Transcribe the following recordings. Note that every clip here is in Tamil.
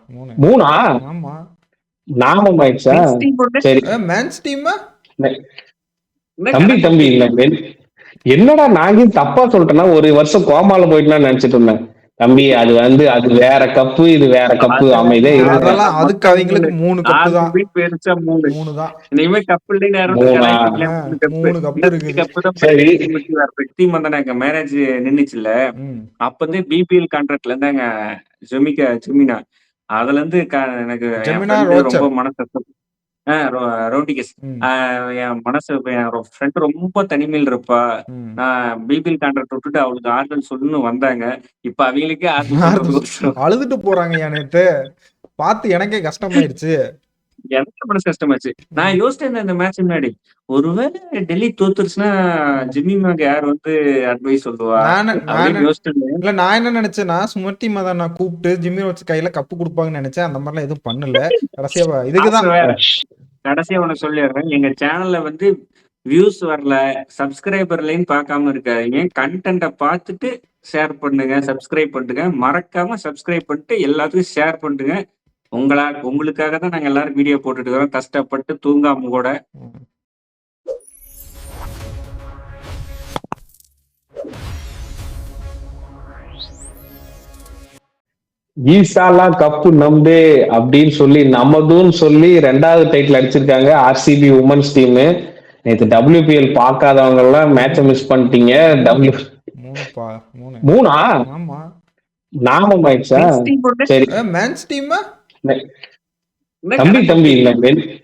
3. மூணா ஆமா. நாமம் ஆயிடுச்சா? மென்ஸ் டீம் போட்டு சரி மென்ஸ் டீம் என்ன தம்பி கணக்கு தம்பி இல்ல வச்சிருக்கீங்க? என்னடா நாங்க தப்பா சொல்லிட்டேன்னா ஒரு வருஷம் கோமால போயிட்டுனா நினைச்சிட்டு இருந்தேன். தம்பி அது வேற கப்பு இது வேற கப்பு அதெல்லாம் அமைதியா இருங்க. அதெல்லாம் அதெல்லாம் அதுக்கு மொத்தம் 3. அவங்களுக்கு 3 கப்பு தான். ஆர்சிபி பெருசா 3. 3 தான். இனிமே கப் இல்லைன்னு யாரும் மூணா கலாய்ச்சிக்கல. 3 கப்பு. 3 கப்பு இன்னும் 3 இருக்குது. கப்பு தான் சரி டீமுக்கு வேற டீம் வந்தாங்க. மேரேஜ் நின்னுச்சுல்ல. ம். அப்ப வந்து பிபிஎல் கான்ட்ராக்ட்ல இருந்தாங்க ஜெமினா. அதுல இருந்து எனக்கு என் ஜெமினா ஃப்ரெண்டு ரொம்ப ரோச்சர். மனசு கஷ்டம். ரோட்டிகஸ். ம். என் மனசு என் ஃப்ரெண்ட் ரொம்ப தனிமையில் இருப்பா. ம். நான் பிபிஎல் கான்ட்ராக்ட் விட்டுட்டு அவளுக்கு ஆறுதல் சொல்லணும்னு வந்தாங்க. இப்ப அவங்களுக்கே ஆறுதல் சொல்றதுக்கு அழுதுட்டு போறாங்கய்யா நேத்து. பார்த்து எனக்கே கஷ்டமாயிருச்சு. எனக்கு மனசு கஷ்டமாச்சு. நான் யோசிச்சேன் இந்த மேட்ச் முன்னாடி. ஒருவேளை டெல்லி தோத்துருச்சுன்னா ஜிம்மி மேக் யார் வந்து அட்வைஸ் சொல்லுவா நானு நானு அப்படின்னு யோசிச்சுட்டு இல்ல நான் என்ன நினைச்சேன்னா, சுமதி மதன் நான் கூப்பிட்டு ஜிம்மி வச்சு கையில கப்பு குடுப்பாங்கன்னு நினைச்சேன். அந்த மாதிரிலாம் எதுவும் பண்ணல. கடைசியா இதுக்குதான் வேற கடைசியா உனக்கு சொல்லிடுறேன். எங்க சேனல்ல வந்து வியூஸ் வரல, சப்ஸ்கிரைபர் லைன் பார்க்காம இருக்காதீங்க. கண்டென்ட்டை பார்த்துட்டு ஷேர் பண்ணுங்க, சப்ஸ்கிரைப் பண்ணுங்க. மறக்காம சப்ஸ்கிரைப் பண்ணிட்டு எல்லாத்துக்கும் ஷேர் பண்ணுங்க. உங்களுக்காக தான் நாங்க எல்லாரும் வீடியோ போட்டுட்டு இருக்கோம். கஷ்டப்பட்டு தூங்காம கூட. ஈசாலா கப்பு நம்பே அப்படின்னு சொல்லி நமதுன்னு சொல்லி 2வது டைட்டில் அடிச்சிருக்காங்க ஆர்சிபி உமன்ஸ் டீம். நேற்று WPL பார்க்காதவங்க எல்லாம் மேட்சை மிஸ் பண்ணிட்டீங்க. 3 மூணா ஆமா. நாமம் ஆயிடுச்சா? மென்ஸ் டீம் போட்டு சரி மென்ஸ் டீம் என்ன தம்பி கணக்கு தம்பி இல்ல வச்சிருக்கீங்க?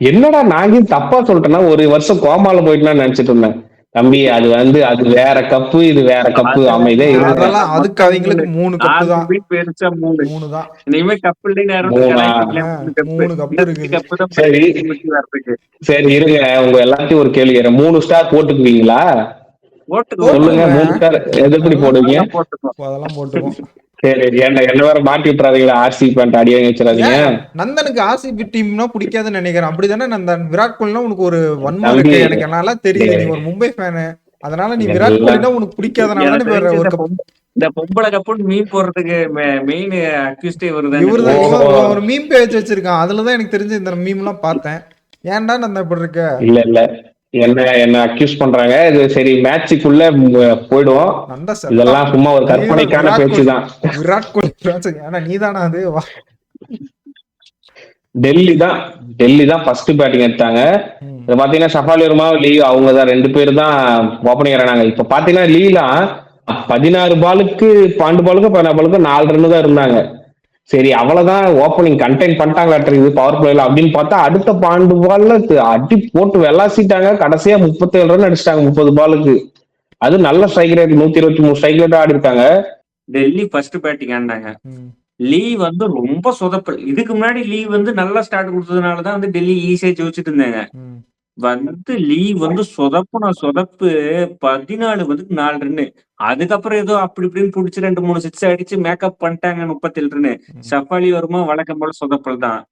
என்னடா நாங்க தப்பா சொல்லிட்டேன்னா ஒரு வருஷம் கோமால போயிட்டுனா நினைச்சிட்டு இருந்தேன். தம்பி அது வேற கப்பு இது வேற கப்பு அமைதியா இருங்க. அதெல்லாம் அதுக்கு மொத்தம் அவங்களுக்கு 3 கப்பு தான். ஆர்சிபி பெருசா 3. 3 தான். இனிமே கப் இல்லைன்னு யாரும் மூணா கலாய்ச்சிக்கல. 3 கப்பு. 3 கப்பு இன்னும் 3 இருக்குது. கப்பு தான் சரி டீமுக்கு வர்றதுக்கு. சரி இருங்க உங்க எல்லாத்தையும் ஒரு கேள்வி கேட்கிறேன். 3 ஸ்டார் போட்டுக்குவீங்களா? சொல்லுங்க போட்டுக்குவோம். 3 ஸ்டார் எது எப்படி போடுவீங்க? அதெல்லாம் போட்டுக்குவோம். அதெல்லாம் போட்டுக்கும். சரி என்ன வேற மாட்டி விட்டுறாதீங்களா? ஆர்சி பேண்ட் அடி வாங்கி வச்சிடாதீங்க நந்தனுக்கு ஆர்சிபி டீம்னா பிடிக்காதுன்னு நினைக்கிறேன். அப்படிதானே நந்தன்? விராட் கோலினா உனக்கு ஒரு வன்மம் தம்பி. இருக்கு. எனக்கு நல்லா தெரியுது. நீ ஒரு மும்பை ஃபேனு. அதனால நீ விராட் எல்லாம் கோலினா உனக்கு பிடிக்காதனால எனக்கு தானே தெரிஞ்சு ஒரு இந்த பொம்பளை கப்புன்னு மீன் போடுறதுக்கு மெயின் அக்யூஸ்டே இவருதான். இவருதான். ஓ. இவன் ஒரு மீம் பேஜ் வச்சிருக்கான். அதுலதான் எனக்கு தெரிஞ்சு இந்த மீம் எல்லாம் பார்த்தேன். ஏன்டா நந்தா இப்படி இருக்க? இல்ல என்ன அக்யூஸ் பண்றாங்க. இது சரி மேட்சுக்குள்ள போயிடுவோம். நந்தா இதெல்லாம் செத்தான். சும்மா ஒரு கற்பனைக்கான விராட் பேச்சு கோலி தான். விராட் கோலி ஏன்னா நீதானா அது? வா. டெல்லி தான் ஃபர்ஸ்ட் பேட்டிங் எடுத்தாங்க. ம். இது பாத்தீங்கன்னா ஷஃபாலி வர்மா லீவ் அவங்க தான் 2 பேர் தான் ஓப்பனிங் இறங்கினாங்க. இப்ப பாத்தீங்கன்னா லீலாம் 16 பாலுக்கு 12 பாலுக்கு 14 பாலுக்கு 4 ரன் தான் இருந்தாங்க. சரி அவ்வளவுதான் ஓப்பனிங் கண்டெயின் பண்ணிட்டாங்க பவர் பிளேல அப்படின்னு பார்த்தா அடுத்த 12 பால்ல அடி போட்டு வெள்ளாசிட்டாங்க. கடைசியா 37 ரன் அடிச்சிட்டாங்க 30 பாலுக்கு. அது நல்ல ஸ்ட்ரைக் ரேட் 123 ஸ்ட்ரைக் ரேட் ஆடி இருக்காங்க. டெல்லி ஃபர்ஸ்ட் பேட்டிங் ஆடினாங்க. ம். லீ வந்து ரொம்ப சொதப்பல். இதுக்கு முன்னாடி லீ வந்து நல்லா ஸ்டார்ட் கொடுத்ததுனாலதான் வந்து டெல்லி ஈஸியா ஜெயிச்சுட்டு இருந்தாங்க. ம். வந்து லீ வந்து சொதப்பு 14 வந்து 4 ரன்னு. அதுக்கப்புறம் ஏதோ அப்படி இப்படின்னு புடிச்சு 2-3 சிக்ஸ் அடிச்சு மேக்கப் பண்ணிட்டாங்க 37 ரன்னு. ஷஃபாலி வருமா வழக்கம் போல சொதப்பல் தான்.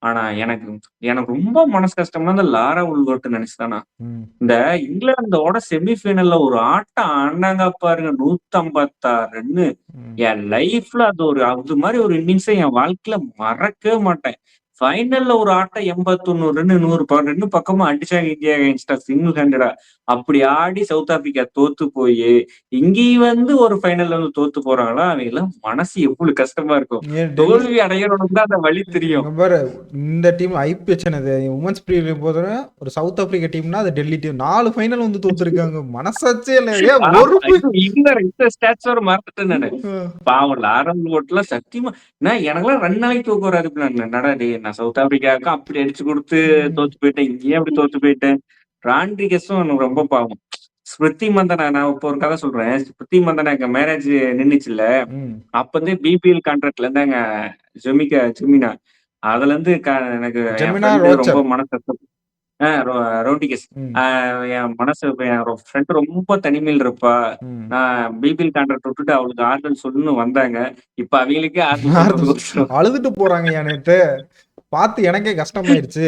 ஆனா எனக்கு ரொம்ப மனசு கஷ்டம்னா இந்த லாரா உல்வர்ட் நினைச்சுதானா. ம். இந்த இங்கிலாந்தோட செமிஃபைனல்ல ஒரு ஆட்டம் ஆடினாங்க பாருங்க 156 ரன்னு. ம். என் லைஃப்ல அது மாதிரி ஒரு இன்னிங்ஸை என் வாழ்க்கையில மறக்கவே மாட்டேன். ஃபைனல்ல ஒரு ஆட்டம் 81 ரன்னு 100 ரன்னு பக்கமா அடிச்சாங்க இந்தியா அகைன்ஸ்டா சிங்கிள் ஹேண்டடா. அப்படி ஆடி சவுத் ஆப்பிரிக்கா தோத்து போய் இங்கேயும் வந்து ஒரு ஃபைனல்ல வந்து தோத்து போறாங்களா, அவங்க எல்லாம் மனசு எவ்வளவு கஷ்டமா இருக்கும். ஏன் டெல்லி தோல்வி அடையறவனுக்கு தான் அந்த வழி தெரியும். இங்க பாரு, இந்த டீம் ஐபிஎச் உமன்ஸ் பிரீமியர் போதும் ஒரு சவுத் ஆப்பிரிக்கா டீம்னா அது டெல்லி டீம் 4 ஃபைனல் வந்து தோத்துருக்காங்க. மனசாச்சே இல்லையா? ஒரு இந்த ஸ்டாட்ஸ் வர மறந்துட்டேன் நானு. பாவம் லாரா உல்வர்ட்லாம் சத்தியமா எனக்கெல்லாம் 2 நாளைக்கு தூக்கம் வராது. என்னடா டேய் நான் சவுத் ஆப்பிரிக்காவுக்கு அப்படி அடிச்சு கொடுத்து தோத்து போயிட்டேன், இங்கேயே அப்படி தோத்து போயிட்டேன். ராண்ட்ரிகஸும் எனக்கு ரொம்ப பாவம். ஸ்மிருதி மந்தனா நான் இப்போ ஒரு கதை சொல்றேன். ஸ்மிருதி மந்தனா எங்க மேரேஜ் நின்னுச்சுல்ல. அப்ப வந்து பிபிஎல் கான்ட்ராக்ட்ல இருந்தாங்க ஜெமினா. அதுல இருந்து எனக்கு என் ஜெமினா ஃப்ரெண்டு ரோச்சர். ரொம்ப மனசு கஷ்டம். ரோட்டிகஸ். என் ஃப்ரெண்ட் ரொம்ப தனிமையில் இருப்பா. நான் பிபிஎல் கான்ட்ராக்ட் விட்டுட்டு அவளுக்கு ஆறுதல் சொல்லணும்னு வந்தாங்க. இப்ப அவங்களுக்கே ஆறுதல் சொல்றதுக்கு அழுதுட்டு போறாங்கய்யா நேத்து. பார்த்து எனக்கே கஷ்டமாயிருச்சு.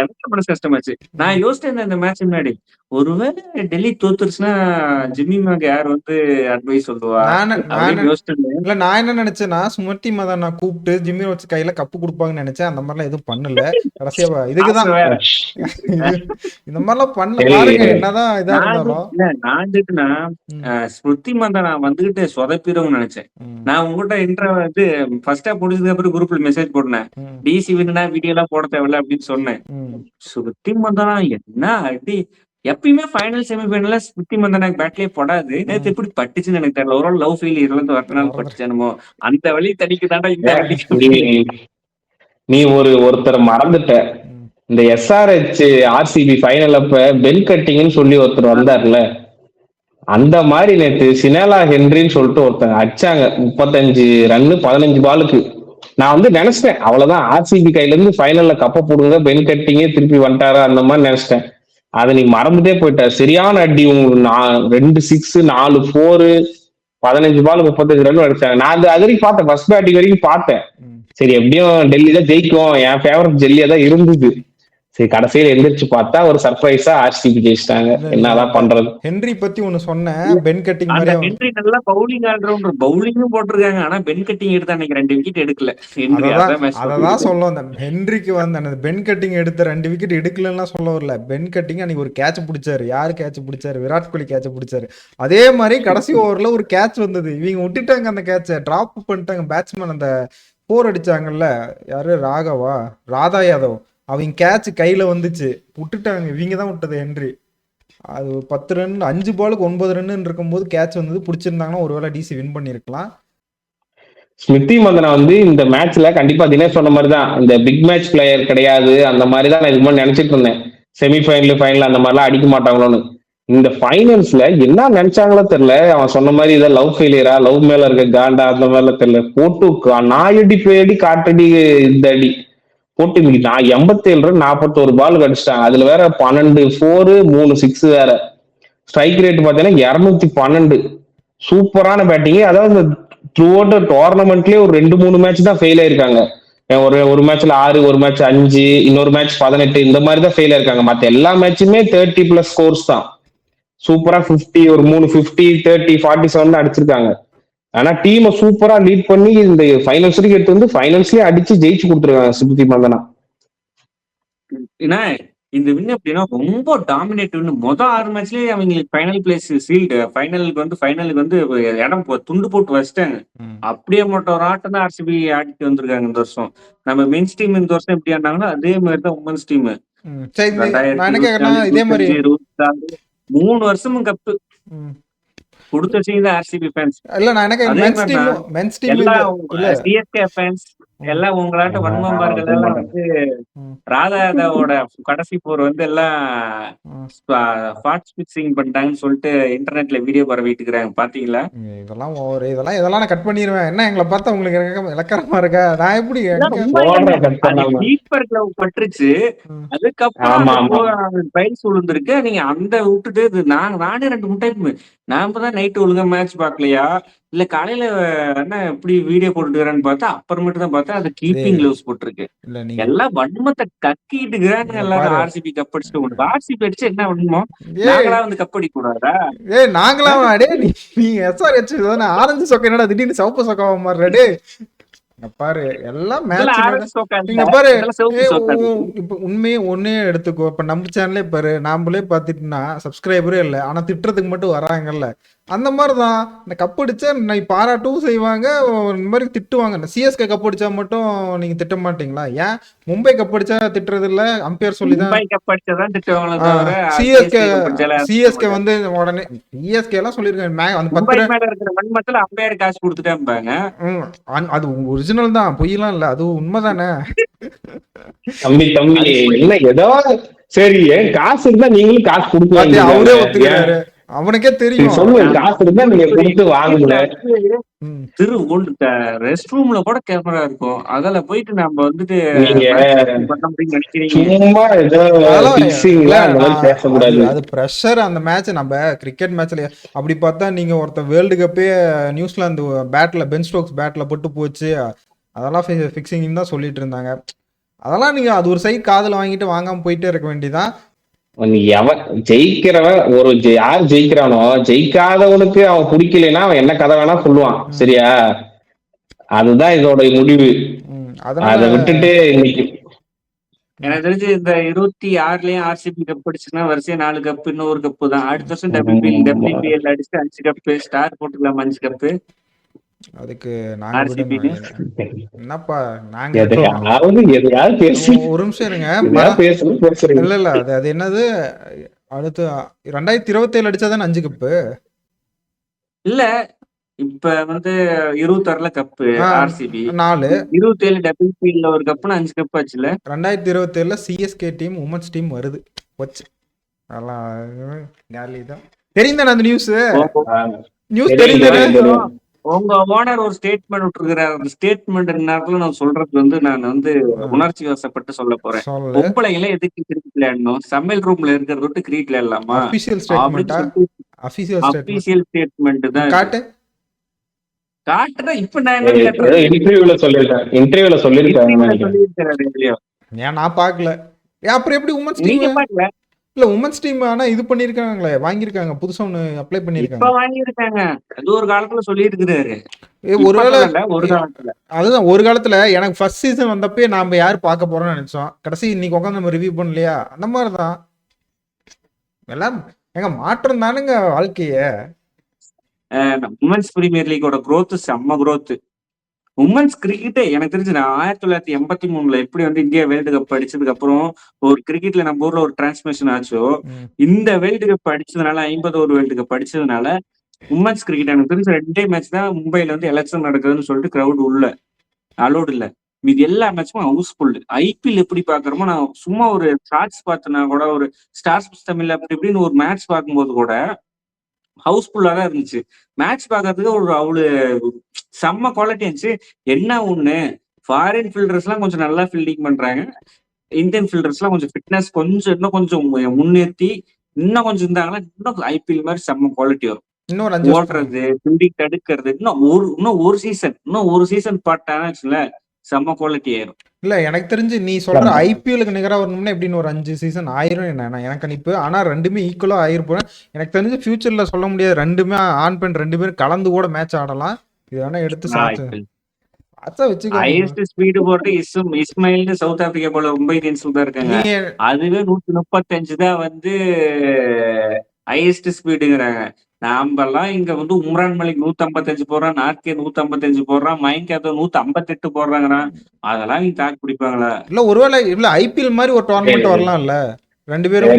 எனக்கு மனசு கஷ்டமாச்சு. நான் யோசிச்சேன் இந்த மேட்ச் முன்னாடி. ஒருவேளை டெல்லி தோத்துருச்சுன்னா, ஜிம்மி மேக் யார் வந்து அட்வைஸ் சொல்லுவா? நானு நானு அப்படின்னு யோசிச்சிருந்தேன். இல்ல நான் என்ன நினைச்சேன்னா, ஸ்மிருதி மந்தனா கூப்பிட்டு ஜிம்மி ரோட்ஸ் கையில கப்பு குடுப்பாங்கன்னு நினைச்சேன். அந்த மாதிரிலாம் எதுவும் பண்ணல. கடைசியா இதுக்குதான் ஆசை வேற. இந்த மாதிரிலாம் பண்ணல. சரி. பாருங்க என்னதான் இதா நான் இருந்தாலும். இல்ல நான் வந்துட்டுனா, ம், ஸ்மிருதி மந்தனா வந்துகிட்டு சொதப்பிரும்னு நினைச்சேன். ம், நான் உங்ககிட்ட இது ஃபர்ஸ்ட் ஹாஃப் முடிஞ்சதுக்கு அப்புறம் குரூப்ல மெசேஜ் போட்டேன். ம், டிசி வின்னா வீடியோ எல்லாம் போட தேவையில்ல அப்படின்னு சொன்னேன். ம். ஸ்மிருதி மந்தனா என்ன அடி! எப்பயுமே ஃபைனல் செமிஃபைனல்ல ஸ்மிருதி மந்தனாக்கு பேட்லயே படாது. நேத்து எப்படி பட்டுச்சுன்னு எனக்கு தெரியல. ஒரு லவ் ஃபெயிலியர்ல இருந்து வரனால மறந்துட்டேன். பட்டுச்சேனுமோ. அந்த வலி தடிக்கு தாண்டா இந்த வலி. நீ ஒருத்தர் மறந்துட்ட. ம், இந்த SRH RCB ஃபைனல் அப்ப பெல் கட்டிங்னு சொல்லி ஒருத்தர் வந்தார்ல, அந்த மாதிரி நேத்து சினேலா ஹென்ரின்னு சொல்லிட்டு ஒருத்தங்க அடிச்சாங்க 35 ரன்னு 15 பாலுக்கு. நான் நினைச்சிட்டேன் அவ்வளவுதான், RCB கையில இருந்து ஃபைனல்ல கப்ப போடுங்க, பெல் கட்டிங்கே திருப்பி வந்துட்டாரா அந்த மாதிரி நினைச்சிட்டேன். அதை நீ மறந்துட்டே போயிட்ட. சரியான அடி. 2 6 4 4 15 பால் 35 ரன் அடிச்சாங்க. நான் அது வரைக்கும் பார்த்தேன், ஃபர்ஸ்ட் பேட்டிங் வரைக்கும் பார்த்தேன். ம். சரி எப்படியும் டெல்லி தான் ஜெயிக்கும், என் ஃபேவரட் டெல்லியா தான் இருந்தது. சரி கடைசியில எந்திரிச்சு பார்த்தா ஒரு சர்ப்ரைஸா RCB ஜெயிச்சிட்டாங்க. இல்ல, என்னதான் பண்றது. ஹென்றி பத்தி ஒண்ணு சொன்னேன். பென் கட்டிங் அந்த மாதிரியே ஹென்றி நல்லா பவுலிங் ஆடுறவன்ற பவுலிங்கும் போட்டிருக்காங்க. ஆனா பென் கட்டிங் எடுத்து அன்னைக்கு 2 விக்கெட் எடுக்கல. ஹென்றி அதான் மேட்ச் அததான் சொல்ல வந்தேன். ஹென்ரிக்கு அந்த பென் கட்டிங் எடுத்த 2 விக்கெட் எடுக்கலன்னா சொல்ல வரல. பென் கட்டிங் அன்னைக்கு ஒரு கேட்ச் பிடிச்சாரு. யாரு கேட்ச் பிடிச்சாரு? விராட் கோலி கேட்ச் பிடிச்சாரு. அதே மாதிரி கடைசி ஓவர்ல ஒரு கேட்ச் வந்தது. இவங்க விட்டுட்டாங்க அந்த கேட்சை, டிராப் பண்ணிட்டாங்க. பேட்ஸ்மேன் அந்த 4 அடிச்சாங்கல்ல, யாரு ராதா யாதவ், அவங்க கேட்ச் கையில வந்துச்சு, விட்டுட்டாங்க. இவங்க தான் விட்டது ஹென்றி. அது ஒரு 10 ரன் 5 பாலுக்கு 9 ரன் இருக்கும்போது கேட்ச் வந்தது. பிடிச்சிருந்தாங்கன்னா ஒருவேளை டிசி வின் பண்ணிருக்கலாம். ஸ்மிருதி மந்தனா இந்த மேட்ச்ல கண்டிப்பா தினேஷ் சொன்ன மாதிரி தான், இந்த பிக் மேட்ச் பிளேயர் கிடையாது. அந்த மாதிரி தான் நான் இதுக்கு முன்னாடி நினைச்சிட்டு இருந்தேன். செமிஃபைனல் ஃபைனல் அந்த மாதிரிலாம் அடிக்க மாட்டாங்களோன்னு. இந்த ஃபைனல்ஸ்ல என்ன நினைச்சாங்களோ தெரியல. அவன் சொன்ன மாதிரி இதை லவ் ஃபெயிலியரா, லவ் மேல இருக்க காண்டா அந்த மாதிரிலாம் தெரியல. போட்டு நாயடி பேடி காட்டடி இந்த அடி போட்டு நான் 87 ரன் 41 பால் அடிச்சிட்டாங்க. அதுல வேற 12 4 3 6 வேற. ஸ்ட்ரைக் ரேட் பாத்தீங்கன்னா 212. சூப்பரான பேட்டிங். அதாவது த்ரூ அவுட் டோர்னமெண்ட்லயே ஒரு 2-3 மேட்ச் தான் ஃபெயில் ஆயிருக்காங்க. ஒரு மேட்ச்ல 6, ஒரு மேட்ச் 5, இன்னொரு மேட்ச் 18 இந்த மாதிரி தான் ஃபெயில் ஆயிருக்காங்க. மத்த எல்லா மேட்சுமே 30+ ஸ்கோர்ஸ் தான். சூப்பரா 50, ஒரு 3 50 30 47 தான் அடிச்சிருக்காங்க. ஆனா டீமை சூப்பரா லீட் பண்ணி இந்த ஃபைனல்ஸ் வரைக்கும் எடுத்து ஃபைனல்ஸ்லயே அடிச்சு ஜெயிச்சு கொடுத்துருக்காங்க ஸ்மிருதி மந்தனா. ஏன்னா இந்த வின் எப்படின்னா ரொம்ப டாமினேட் வின். 6 மேட்ச்லயே அவங்களுக்கு ஃபைனல் பிளேஸ் சீல்டு. ஃபைனலுக்கு வந்து இடம் துண்டு போட்டு வச்சிட்டாங்க. அப்படியே மட்டும் ஒரு ஆட்டம் தான் RCB ஆடிட்டு வந்திருக்காங்க இந்த வருஷம். நம்ம மென்ஸ் டீம் இந்த வருஷம் எப்படி ஆனாங்களோ அதே மாதிரி தான் உமன்ஸ் டீம். சரி, நான் என்ன கேக்குறேன்னா, இதே மாதிரி 3 வருஷமும் கப்பு கொடுத்து வச்சீங்க RCB ஃபேன்ஸ். இல்ல, நான் என்ன மென்ஸ் டீம் இல்ல CSK ஃபேன்ஸ் எல்லாம் உங்களாட்ட வன்மம்பார்கள் எல்லாம் ராதாவோட கடைசி போர் எல்லாம் ஸ்பாட் ஃபிக்சிங் பண்ணிட்டாங்கன்னு சொல்லிட்டு இன்டர்நெட்ல வீடியோ பரவிட்டு இருக்காங்க. பாத்தீங்களா? இதெல்லாம் நான் கட் பண்ணிடுவேன். என்ன எங்களை பார்த்தா உங்களுக்கு இலக்கரமா இருக்கா? நான் எப்படி பட்டுருச்சு. அதுக்கப்புறம் பிரைஸ் விழுந்திருக்கு. நீங்க அந்த விட்டுட்டு நானே 2 முட்டை நாம தான் நைட்டு ஒழுங்கா மேட்ச் பாக்கலையா, இல்ல காலையில என்ன இப்படி வீடியோ போட்டுக்கிறான்னு பார்த்தா அப்புறமேட்டு தான் பார்த்தா அது கீப்பிங் க்ளவுஸ் போட்டிருக்கு. எல்லாம் வன்மத்தை கக்கிட்டு இருக்கிறாங்க. எல்லாரும் RCB கப் அடிச்சுட்டு உங்களுக்கு RCB அடிச்சு என்ன வன்மம்? நாங்களா கப் அடிக்க கூடாதா? நாங்களா நீங்க SRH ஆரஞ்சு சொக்கா என்னடா திடீர்னு சவப்பு சொக்காவா மாறுறே? பாரு எல்லாம் மேட்ச் நீங்க பாரு. இப்ப உண்மையே ஒன்னே எடுத்துக்கோ. இப்ப நம்ம சேனலே பாரு, நாமளே பாத்துட்டுனா சப்ஸ்கிரைபரே இல்ல, ஆனா திட்டுறதுக்கு மட்டும் வராங்கல்ல. அந்த மாதிரிதான் இந்த கப் அடிச்சா பாராட்டும் செய்வாங்க, இந்த மாதிரி திட்டுவாங்க. CSK கப் அடிச்சா மட்டும் நீங்க திட்ட மாட்டீங்களா? ஏன் மும்பை கப் அடிச்சா திட்டுறது இல்ல? அம்பையர் சொல்லிதான் CSK உடனே CSK எல்லாம் சொல்லிருக்காங்க. அம்பையர் காசு கொடுத்துட்டாங்க. அது ஒரிஜினல் தான், பொய்யெல்லாம் இல்ல, அது உண்மைதானே. தம்பி என்ன ஏதோ சரி, காசு இருந்தா நீங்களும் காசு கொடுத்து அவரே ஒத்துக்கிறாரு. அவனுக்கே தெரியும் காசு இருந்தா நீங்க கொடுத்து வாங்கல. ரெஸ்ட் ரூம்ல கூட கேமரா இருக்கும். அதுல போயிட்டு நம்ம அது பிரஷர். அந்த மேட்ச் நம்ம கிரிக்கெட் மேட்ச்ல அப்படி பார்த்தா நீங்க ஒருத்தர் வேர்ல்டு கப்பே நியூசிலாந்து பேட்ல பென் ஸ்டோக்ஸ் பேட்ல போட்டு போச்சு, அதெல்லாம் ஃபிக்சிங் தான் சொல்லிட்டு இருந்தாங்க. அதெல்லாம் நீங்க அது ஒரு சைடு காதுல வாங்கிட்டு வாங்காம போயிட்டே இருக்க வேண்டியதான். நீ எவன் ஜெயிக்கிறவன் யார் ஜெயிக்கிறானோ ஜெயிக்காதவனுக்கு அவன் பிடிக்கலைன்னா அவன் என்ன கதை வேணா சொல்லுவான். சரியா? அதுதான் இதோட முடிவு. அதனால அதை விட்டுட்டு இன்னைக்கு எனக்கு தெரிஞ்சு இந்த 26லயும் ஆர்சிபி கப் அடிச்சுன்னா வரிசையா 4 கப், இன்னும் ஒரு கப்பு தான். அடுத்த வருஷம் WPL அடிச்சு 5 கப்பு, ஸ்டார் போட்டுக்கலாம் 5 கப்பு. அதுக்கு நாங்க ஆர்சிபி என்னப்பா நாங்க எதையாவது பேசி ஒரு நிமிஷம் இருங்க. பேசுறீங்க. இல்ல அது என்னது அடுத்து 2027 அடிச்சாதானே 5 கப்பு. இல்ல இப்ப வந்து 26ல கப்பு ஆர்சிபி, 4 27 WPL ஒரு கப்புனா 5 கப் ஆச்சுல. 2027ல சிஎஸ்கே டீம் உமன்ஸ் டீம் வருது. போச்சு அதெல்லாம் காலி தான். தெரியுதானே அந்த நியூஸ் தெரியுதானே? உங்க ஓனர் ஒரு ஸ்டேட்மெண்ட் விட்டுருக்கிறார். அந்த ஸ்டேட்மெண்ட் நேரத்துல நான் சொல்றது வந்து நான் வந்து உணர்ச்சி வசப்பட்டு சொல்ல போறேன். பொம்பளைங்களே எதுக்கு கிரிக்கெட் விளையாடணும்? சமையல் ரூம்ல இருக்கிறத விட்டு கிரிக்கெட் விளையாடலாமா? அபிஷியல் ஸ்டேட்மெண்ட் தான் காட்டுறேன். இப்ப நான் இன்டர்வியூல சொல்லிருக்காரு. நான் பாக்கல. அப்புறம் எப்படி உமன்ஸ் டீம் இல்ல உமன்ஸ் டீம் ஆனா இது பண்ணிருக்காங்களே, வாங்கிருக்காங்க, புதுசா ஒன்னு அப்ளை பண்ணிருக்காங்க. இப்ப வாங்கிருக்காங்க. அது ஒரு காலத்துல சொல்லி இருக்கிறாரு. ஒருவேளை அதுதான் ஒரு காலத்துல எனக்கு ஃபர்ஸ்ட் சீசன் வந்தப்பே நாம யாரு பார்க்க போறோம்னு நினைச்சோம். கடைசி இன்னைக்கு உட்காந்து நம்ம ரிவ்யூ பண்ணலையா? அந்த மாதிரிதான் எல்லாம் எங்க மாற்றம் தானுங்க வாழ்க்கைய. உமன்ஸ் பிரீமியர் லீகோட growth செம்ம growth. உமன்ஸ் கிரிக்கெட்டே எனக்கு தெரிஞ்சு நான் 1983ல எப்படி வந்து இந்தியா வேர்ல்டு கப் அடிச்சதுக்கு அப்புறம் ஒரு கிரிக்கெட்ல நம்ம ஊர்ல ஒரு டிரான்ஸ்மிஷன் ஆச்சோ, இந்த வேர்ல்டு கப் அடிச்சதுனால 51 வேர்ல்டு கப் அடிச்சதுனால உமன்ஸ் கிரிக்கெட் எனக்கு தெரிஞ்ச 2 மேட்ச் தான் மும்பைல வந்து எலெக்ஷன் நடக்குதுன்னு சொல்லிட்டு கிரௌட் உள்ள அலோடு இல்ல. மீது எல்லா மேட்சும் ஹவுஸ்ஃபுல். ஐபிஎல் எப்படி பாக்குறோமோ, நான் சும்மா ஒரு ஷார்ட்ஸ் பார்த்தேன்னா கூட, ஒரு ஸ்டார்ஸ் தமிழ்ல அப்படி இப்படின்னு ஒரு மேட்ச் பார்க்கும்போது கூட ஹவுஸ்ஃபுல்லா தான் இருந்துச்சு. மேட்ச் பார்க்கறதுக்கு ஒரு அவ்வளவு செம்ம குவாலிட்டி இருந்துச்சு. என்ன ஒண்ணு, ஃபாரின் ஃபீல்டர்ஸ் எல்லாம் கொஞ்சம் நல்லா ஃபீல்டிங் பண்றாங்க. இந்தியன் ஃபீல்டர்ஸ் எல்லாம் கொஞ்சம் ஃபிட்னஸ் இன்னும் கொஞ்சம் முன்னேற்றி இன்னும் கொஞ்சம் இருந்தாங்கன்னா இன்னும் ஐபிஎல் மாதிரி செம்ம குவாலிட்டி வரும். ஓடுறது, ஃபீல்டிங் தடுக்கிறது, இன்னும் ஒரு சீசன் பாட்டாச்சுல செம்ம குவாலிட்டி ஆயிரும். இல்ல எனக்கு தெரிஞ்சு நீ சொல்ற ஐபிஎலுக்கு நிகரா வரணும்னா எப்படின்னு ஒரு 5 சீசன் ஆயிரும் என்ன எனக்கு கணிப்பு. ஆனா ரெண்டுமே ஈக்குவலா ஆயிருப்போம் எனக்கு தெரிஞ்சு. ஃபியூச்சர்ல சொல்ல முடியாது. ரெண்டுமே ஆன் பண்ண 2 பேரும் கலந்து கூட மேட்ச் ஆடலாம். இது வேணா எடுத்து ஹையஸ்ட் ஸ்பீடு போட்டு இஸ்மாயில் சவுத் ஆப்பிரிக்கா போல மும்பை இந்தியன்ஸ் தான் இருக்காங்க. அதுவே 135 தான் வந்து ஹையஸ்ட் ஸ்பீடுங்கிறாங்க. நாமெல்லாம் இங்க வந்து உம்ரான் மலிக் 155 போடுறான், நார்கே 155 போடுறான், மயங்க் யாதவ் 158 போடுறாங்கிறான். அதெல்லாம் நீங்க தாக்கு பிடிப்பாங்களா? இல்ல ஒருவேளை இல்ல ஐபிஎல் மாதிரி ஒரு டோர்னமெண்ட் வரலாம் இல்ல, 2 பேரும்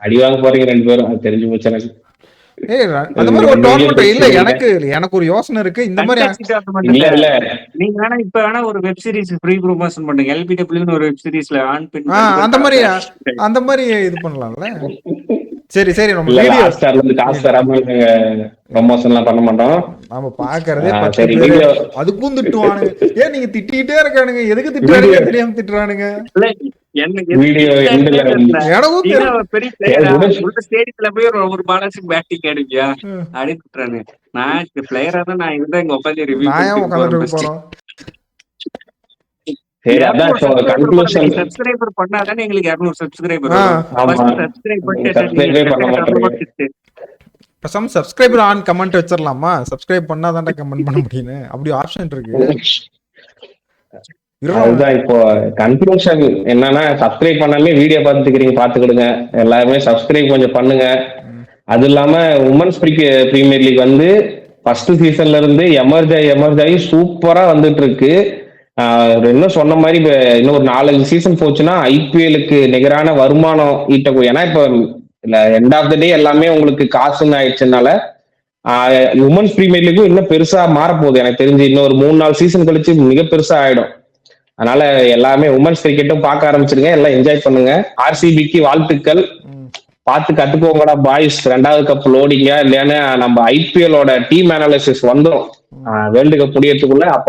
அடிவாங்க போறீங்க 2 பேரும் தெரிஞ்சு போச்சு எனக்கு. அந்த மாதிரி ஒரு டோர்னமெண்ட் இல்ல. எனக்கு ஒரு யோசனை இருக்கு. இந்த மாதிரி நீங்க வேணா இப்ப வேணா ஒரு வெப் சீரிஸ் ஃப்ரீ ப்ரமோஷன் பண்ணுங்க. எல்பிடபிள்யூன்னு ஒரு வெப் சீரிஸ்ல ஆன் பண்ணி அந்த மாதிரி இது பண்ணலாம்ல. சரி நம்ம வீடியோ ஸ்டார்ல இருந்து காசு தராம ப்ரமோஷன்லாம் பண்ண மாட்டோம். நாம பாக்குறதே 10 பேர் அதுக்கும் திட்டுவானுங்க. ஏன் நீங்க திட்டிட்டே இருக்கானுங்க, எதுக்கு திட்டுறானுங்க தெரியாம திட்டுறானுங்க. வீடியோ பெரிய ஸ்டேடியத்துல போய் ஒரு பாலாசிங் பேட்டிங் ஆடுவியா அடிக்கிறானு. நான் பிளேயரா தான் நான் இருந்தா இங்க உட்காந்து ரிவ்யூ போறோம். சப்ஸ்கிரைபர் பண்ணாதானே எங்களுக்கு 200 சப்ஸ்கிரைபர் வரும். சப்ஸ்கிரைபர் ஆன் கமெண்ட் வச்சிரலாமா? சப்ஸ்கிரைப் பண்ணாதான்டா கமெண்ட் பண்ண முடியும். அப்படி ஆப்ஷன் இருக்கு. அதுதான் இப்போ கன்க்ளூஷன் என்னன்னா, சப்ஸ்கிரைப் பண்ணாமே வீடியோ பாத்துக்கிடுங்க. எல்லாருமே சப்ஸ்கிரைப் கொஞ்சம் பண்ணுங்க. அது இல்லாம உமன்ஸ் பிரீமியர் லீக் வந்து ஃபர்ஸ்ட் சீசன்ல இருந்து எமர்ஜ் ஆகி சூப்பரா வந்துட்டு இருக்கு. இன்னும் சொன்ன மாதிரி இன்னும் ஒரு 4-5 சீசன் போச்சுன்னா ஐபிஎலுக்கு நிகரான வருமானம் ஈட்டக்கூடிய. ஏன்னா இப்ப எண்ட் ஆஃப் த டே எல்லாமே உங்களுக்கு காசுன்னு ஆயிடுச்சுனால உமன்ஸ் பிரீமியர் லீக்கும் இன்னும் பெருசா மாறப்போகுது. எனக்கு தெரிஞ்சு இன்னும் ஒரு 3-4 சீசன் கழிச்சு மிக பெருசா ஆயிடும். அதனால எல்லாமே உமன்ஸ் கிரிக்கெட்டும் பார்க்க ஆரம்பிச்சிருங்க. எல்லாம் என்ஜாய் பண்ணுங்க. ஆர்சிபிக்கு வாழ்த்துக்கள். பார்த்து கத்துக்கோங்கடா பாய்ஸ். 2வது கப் லோடிங்க இல்லையானு நம்ம ஐபிஎலோட டீம் அனாலிசிஸ் வந்துடும் வேர்ல்டு கப் முடியறதுக்குள்ள. அப்ப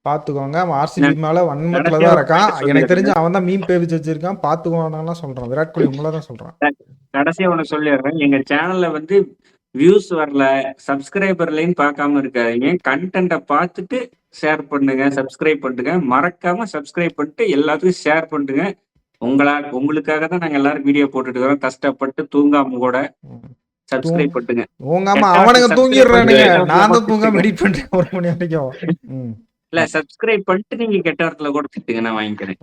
பாத்துக்கோங்க. ஆர்சிபி மேல வன்மத்துல தான் இருக்கான். எனக்கு தெரிஞ்சு அவன் தான் மீம் பேஜ் வச்சிருக்கான். பாத்துக்கோங்க சொல்றான். விராட் கோலி உங்களதான் சொல்றான். கடைசியா ஒண்ணு சொல்லிடுறேன். எங்க சேனல்ல வந்து வியூஸ் வரல, சப்ஸ்கிரைபர்லன்னு பார்க்காம இருக்காதீங்க. கண்டென்ட்டை பார்த்துட்டு ஷேர் பண்ணுங்க, சப்ஸ்கிரைப் பண்ணுங்க. மறக்காம சப்ஸ்கிரைப் பண்ணிட்டு எல்லாத்துக்கும் ஷேர் பண்ணுங்க. உங்களுக்காக தான் நாங்க எல்லாரும் வீடியோ போட்டுட்டு இருக்கோம். கஷ்டப்பட்டு தூங்காம கூட சப்ஸ்கிரைப் பண்ணுங்க. தூங்காம கெட்ட அவனுங்க வார்த்தை subscribe தூங்கிடுறானுங்க. பண்ணிட்டு நான் தான் திட்டுங்க. தூங்காம எடிட் பண்றேன் 1 மணி வரைக்கும். ம். இல்ல சப்ஸ்கிரைப் பண்ணிட்டு நீங்க கெட்ட வார்த்தையில கூட திட்டுங்க, நான் வாங்கிக்கிறேன்.